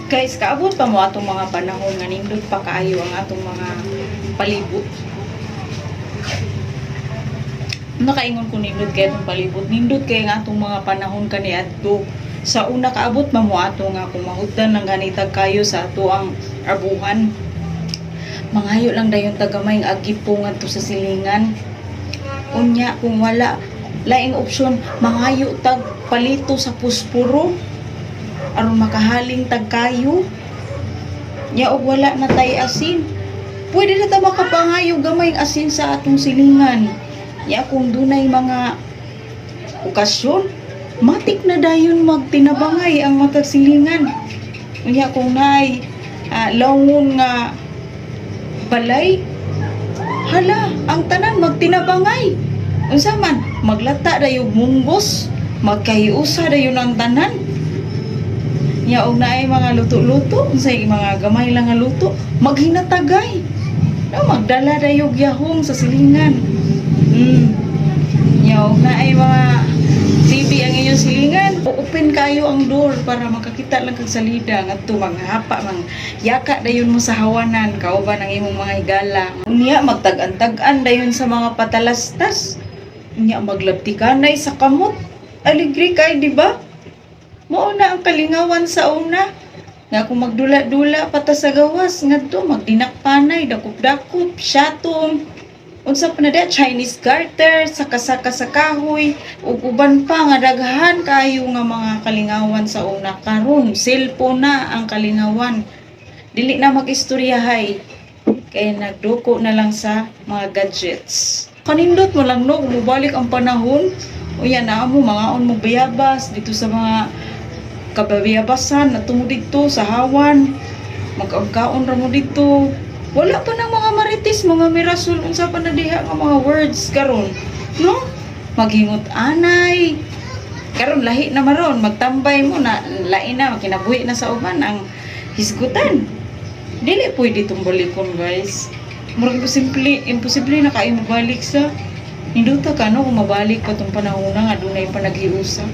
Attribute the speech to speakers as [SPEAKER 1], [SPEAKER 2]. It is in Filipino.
[SPEAKER 1] Guys, kaabot pa mo atong mga panahon nga nindot pa kaayo ang atong mga palibot. Nakaingon ko nindot kay atong palibot. Nindot kay nga atong mga panahon kaniadto. Sa una kaabot pa mo ato nga kung mahutdan ng ganitag kayo sa ato ang arbuhan. Mangayo lang dayon tagamay ang agipong ngadto sa silingan. Unya kung wala laing opsyon, mangayo tag palito sa puspuro aron makahaling tag kayo. Nya og wala na tay asin. Pwede na ta makapangayo gamay ang asin sa atong silingan. Nya kung dunay mga okasyon, matik na dayon magtinabangay ang matag silingan. Unya kung nay lawon nga balay, hala, ang tanan magtinabangay. Unsa man, maglata dayon munggos, magkahiusa dayon ang tanan. Nya og naay mga luto-luto, unsay mga gamay lang nga luto, maghinatagay. No, magdala dayon yahong sa silingan. Nya og naay mga TV ang inyong silingan, open kayo ang door para makakita lang kag salida ngadto manghapa mang yaka dayon mo sa hawanan kauban ang imong mga higala. Unya magtag-an dayon sa mga patalastas. Unya maglabtikanay sa kamot. Aligri kay di ba? Mao na ang kalingawan sa una. Nga kung magdula-dula pata sa gawas ngadto magdinakpanay dakop-dakop, syatong unsa pa na da Chinese garter, saka-saka sa kahoy ug uban pa nga daghan kayo nga mga kalingawan sa una. Karon cellphone na ang kalingawan. Dili na mag-istoryahay kay nagduko na lang sa mga gadgets. Kanindot mo lang no, mubalik ang panahon. Uya na mo mga mo bayabas dito sa mga kabayabasan na tungo dito sa hawan. Magkaon ra mo dito. Wala pa ng mga marites, mga mirasol, unsa pa na diha nga mga words karon, no? Maghingot anay. Karon lahi na maron, magtambay mo na lain na makinabuhi na sa uban ang hisgutan. Dili pwede itong balikon, guys. Murag imposible na kayo mabalik sa hinduta ka no kung mabalik pa itong panahon nga dunay pa naghiusa.